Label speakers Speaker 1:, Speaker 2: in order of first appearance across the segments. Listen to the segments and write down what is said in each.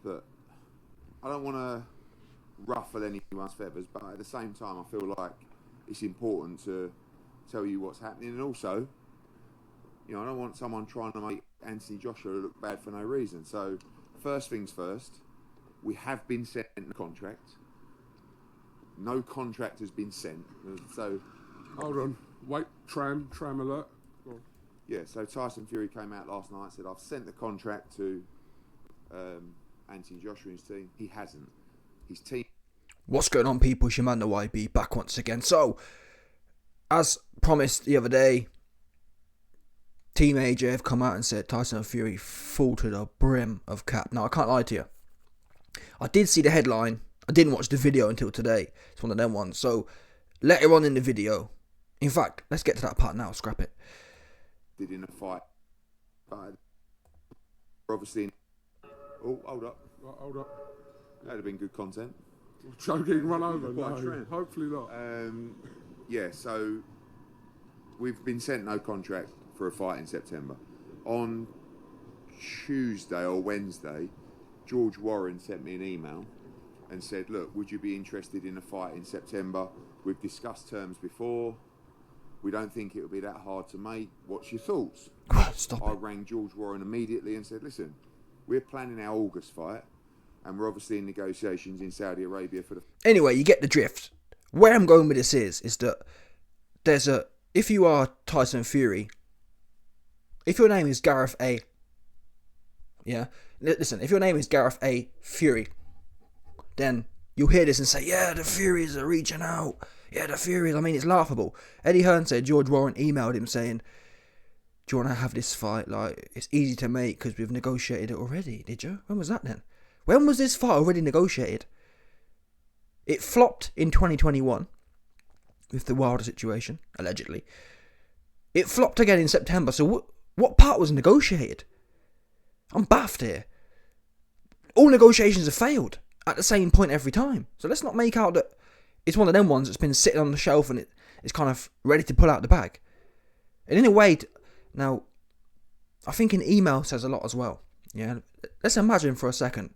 Speaker 1: that I don't want to ruffle anyone's feathers, but at the same time, I feel like it's important to tell you what's happening, and also, I don't want someone trying to make Anthony Joshua look bad for no reason. So, first things first, we have been sent a contract. No contract has been sent. So,
Speaker 2: hold on, wait, tram alert.
Speaker 1: Yeah, so Tyson Fury came out last night and said, I've sent the contract to Anthony Joshua and his team. He hasn't. His team.
Speaker 3: What's going on, people? It's your man, the YB, back once again. So, as promised the other day, Team AJ have come out and said Tyson Fury full to the brim of cap. Now, I can't lie to you. I did see the headline. I didn't watch the video until today. It's one of them ones. So, later on in the video, in fact, let's get to that part now. Scrap it.
Speaker 1: Did in a fight. But obviously. Oh, hold up.
Speaker 2: Hold up.
Speaker 1: That'd have been good content.
Speaker 2: Choking run over. No, hopefully not.
Speaker 1: Yeah, so we've been sent no contract for a fight in September. On Tuesday or Wednesday, George Warren sent me an email and said, look, would you be interested in a fight in September? We've discussed terms before. We don't think it will be that hard to make. What's your thoughts?
Speaker 3: Stop
Speaker 1: I
Speaker 3: it.
Speaker 1: rang George Warren immediately and said, listen, we're planning our August fight and we're obviously in negotiations in Saudi Arabia for the...
Speaker 3: Anyway, you get the drift. Where I'm going with this is that there's a... If you are Tyson Fury, if your name is Gareth A... Yeah? Listen, if your name is Gareth A. Fury, then you'll hear this and say, yeah, the Furies are reaching out. Yeah, the Furies. I mean, it's laughable. Eddie Hearn said George Warren emailed him saying, do you want to have this fight? Like, it's easy to make because we've negotiated it already. Did you? When was that then? When was this fight already negotiated? It flopped in 2021 with the Wilder situation, allegedly. It flopped again in September. So what part was negotiated? I'm baffed here. All negotiations have failed at the same point every time. So let's not make out that it's one of them ones that's been sitting on the shelf and it's kind of ready to pull out the bag. And in a way, now, I think an email says a lot as well. Yeah, let's imagine for a second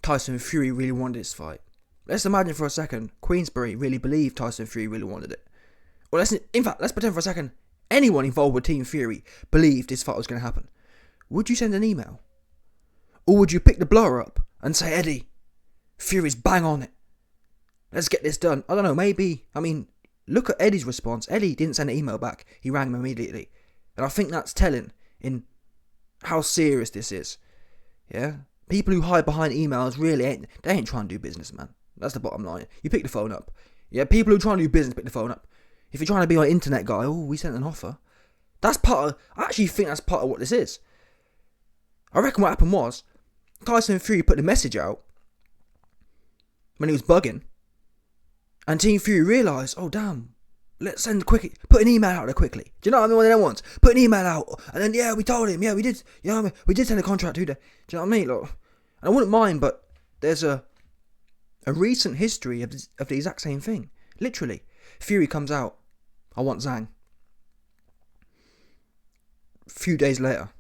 Speaker 3: Tyson Fury really wanted this fight. Let's imagine for a second Queensberry really believed Tyson Fury really wanted it. Well, let's pretend for a second anyone involved with Team Fury believed this fight was going to happen. Would you send an email? Or would you pick the blower up and say, Eddie, Fury's bang on it. Let's get this done. I don't know, maybe. I mean, look at Eddie's response. Eddie didn't send an email back. He rang him immediately. And I think that's telling in how serious this is. Yeah? People who hide behind emails really ain't trying to do business, man. That's the bottom line. You pick the phone up. Yeah, people who are trying to do business pick the phone up. If you're trying to be an internet guy, we sent an offer. I actually think that's part of what this is. I reckon what happened was, Tyson Fury put the message out when he was bugging. And Team Fury realised, oh damn, let's put an email out there quickly. Do you know what I mean? One of them ones. Put an email out, and then we told him, we did. You know what I mean? We did send a contract to. Do you know what I mean? Look, and I wouldn't mind, but there's a recent history of the exact same thing. Literally, Fury comes out, I want Zhang. A few days later,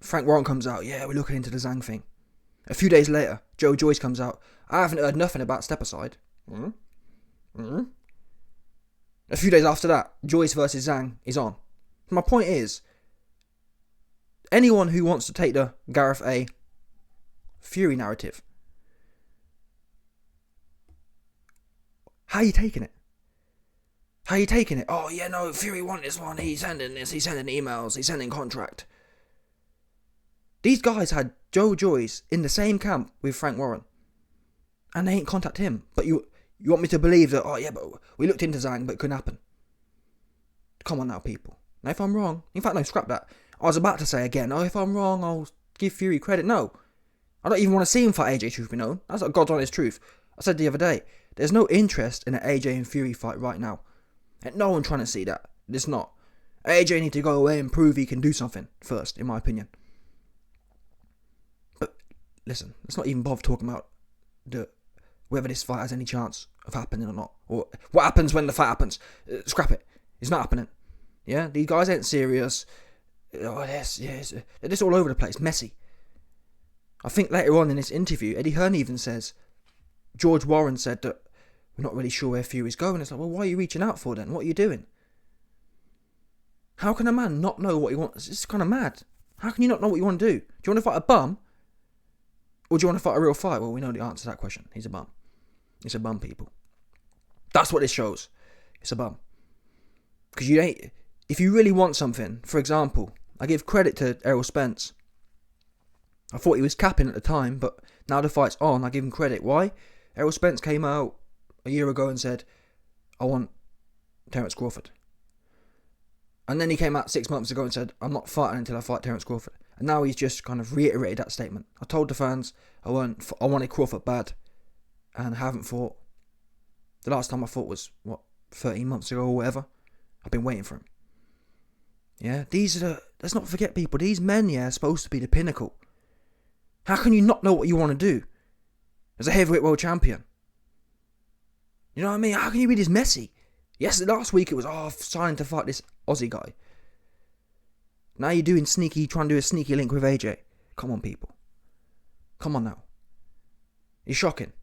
Speaker 3: Frank Warren comes out, we're looking into the Zhang thing. A few days later, Joe Joyce comes out, I haven't heard nothing about step aside. A few days after that, Joyce versus Zhang is on. My point is, anyone who wants to take the Gareth A. Fury narrative, how are you taking it? How are you taking it? Oh, yeah, no, Fury won this one. He's sending this. He's sending emails. He's sending contract. These guys had Joe Joyce in the same camp with Frank Warren. And they ain't contact him. But you want me to believe that, but we looked into Zhang, but it couldn't happen. Come on now, people. Now, if I'm wrong, in fact, no, scrap that. I was about to say again, if I'm wrong, I'll give Fury credit. No. I don't even want to see him fight AJ, truth be known. That's like God's honest truth. I said the other day, there's no interest in an AJ and Fury fight right now. And no one trying to see that. It's not. AJ need to go away and prove he can do something first, in my opinion. But listen, let's not even bother talking about whether this fight has any chance of happening or not. Or what happens when the fight happens. Scrap it. It's not happening. Yeah? These guys ain't serious. They're just all over the place. Messy. I think later on in this interview, Eddie Hearn even says, George Warren said that we're not really sure where Fury's going. It's like, well, why are you reaching out for then? What are you doing? How can a man not know what he wants? It's kind of mad. How can you not know what you want to do? Do you want to fight a bum? Or do you want to fight a real fight? Well, we know the answer to that question. He's a bum. It's a bum, people. That's what this shows. It's a bum. Because if you really want something, for example, I give credit to Errol Spence. I thought he was capping at the time, but now the fight's on, I give him credit. Why? Errol Spence came out a year ago and said, I want Terence Crawford. And then he came out 6 months ago and said, I'm not fighting until I fight Terence Crawford. And now he's just kind of reiterated that statement. I told the fans I wanted Crawford bad, and I haven't fought. The last time I fought was, 13 months ago or whatever. I've been waiting for him. Yeah, let's not forget, people, these men, are supposed to be the pinnacle. How can you not know what you want to do as a heavyweight world champion? You know what I mean? How can you be this messy? Yes, last week it was, signing to fight this Aussie guy. Now you're trying to do a sneaky link with AJ. Come on, people. Come on now. It's shocking.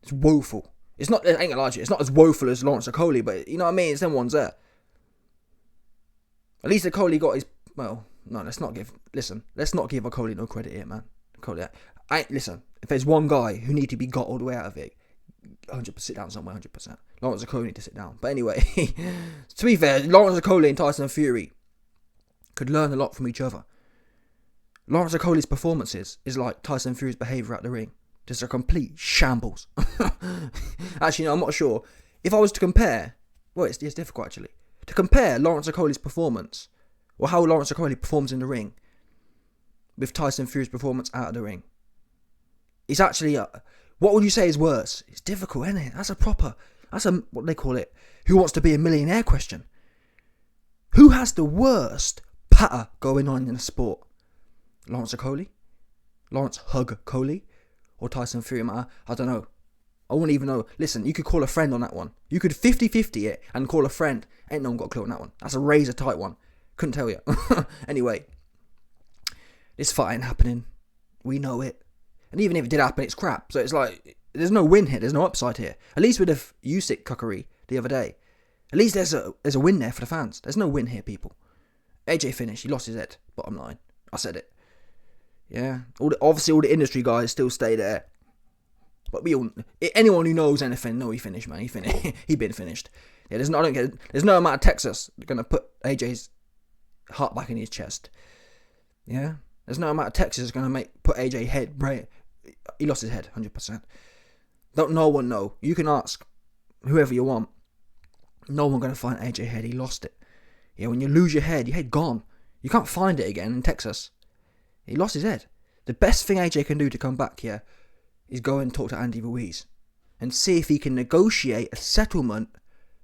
Speaker 3: It's woeful. I ain't gonna lie to you, it's not as woeful as Lawrence Okoli, but you know what I mean? It's them ones there. At least Okoli got his, let's not give Okoli no credit here, man. Listen, if there's one guy who need to be got all the way out of it, 100% sit down somewhere, 100%. Lawrence Okoli need to sit down. But anyway, to be fair, Lawrence Okoli and Tyson Fury could learn a lot from each other. Lawrence Okoli's performances is like Tyson Fury's behaviour at the ring. Just a complete shambles. Actually, no, I'm not sure. If I was to compare, it's difficult actually. To compare Lawrence Okoli's performance, or how Lawrence Okoli performs in the ring, with Tyson Fury's performance out of the ring. It's actually, what would you say is worse? It's difficult, isn't it? That's what they call it, who wants to be a millionaire question. Who has the worst patter going on in the sport? Lawrence Okoli? Lawrence Hug Coley? Or Tyson Fury? I don't know. I wouldn't even know. Listen, you could call a friend on that one. You could 50-50 it and call a friend. Ain't no one got a clue on that one. That's a razor tight one. Couldn't tell you. Anyway, this fight ain't happening. We know it. And even if it did happen, it's crap. So it's like, there's no win here. There's no upside here. At least with the Usyk cuckery the other day, at least there's a win there for the fans. There's no win here, people. AJ finished. He lost his head. Bottom line. I said it. Yeah. Obviously, all the industry guys still stay there. But anyone who knows anything, he finished, man. He been finished. Yeah, there's no amount of Texas going to put AJ's heart back in his chest. Yeah. There's no amount of Texas going to put AJ head, right? He lost his head, 100%. Don't no one know. You can ask whoever you want. No one going to find AJ head. He lost it. Yeah, when you lose your head gone. You can't find it again in Texas. He lost his head. The best thing AJ can do to come back here is go and talk to Andy Ruiz and see if he can negotiate a settlement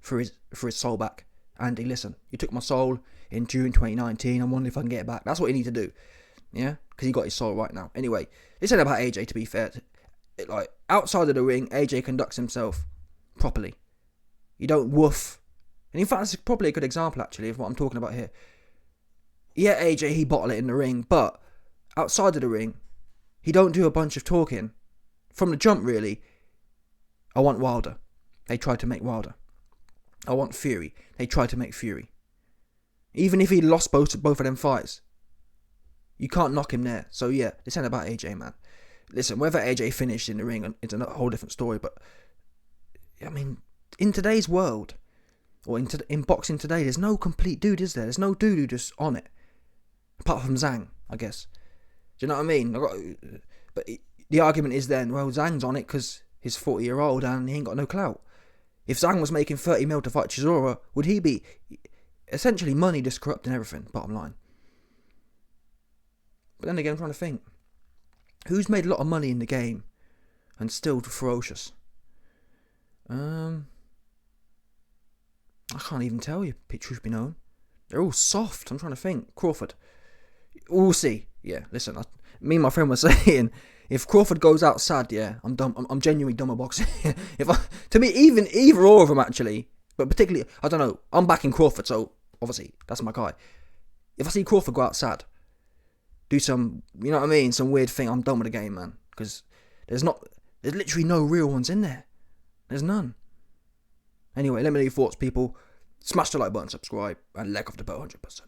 Speaker 3: for his soul back. Andy, listen, you took my soul in June 2019. I'm wondering if I can get it back. That's what you need to do. Yeah, because he got his soul right now. Anyway, this ain't about AJ, to be fair. Outside of the ring, AJ conducts himself properly. You don't woof. And in fact, that's probably a good example, actually, of what I'm talking about here. Yeah, AJ, he bottle it in the ring, but outside of the ring, he don't do a bunch of talking. From the jump, really. I want Wilder. They tried to make Wilder. I want Fury. They tried to make Fury. Even if he lost both of them fights, you can't knock him there. So yeah, this ain't about AJ, man. Listen, whether AJ finished in the ring, it's a whole different story. But I mean, in today's world, or in boxing today, there's no complete dude, is there? There's no dude who just on it, apart from Zhang, I guess. Do you know what I mean? But the argument is then, well, Zhang's on it because he's 40-year-old and he ain't got no clout. If Zhang was making 30 mil to fight Chisora, would he be essentially money just corrupting everything? Bottom line. But then again, I'm trying to think. Who's made a lot of money in the game and still ferocious? I can't even tell you, truth be known. They're all soft. I'm trying to think. Crawford. We'll see. Yeah, listen. Me and my friend were saying, if Crawford goes out sad, yeah, I'm dumb. I'm genuinely dumb at boxing. To me, even either or of them actually, but particularly, I don't know. I'm backing Crawford, so obviously that's my guy. If I see Crawford go out sad, do some, you know what I mean, some weird thing, I'm done with the game, man. Because there's literally no real ones in there. There's none. Anyway, let me know your thoughts, people. Smash the like button, subscribe, and leg off the bell 100%.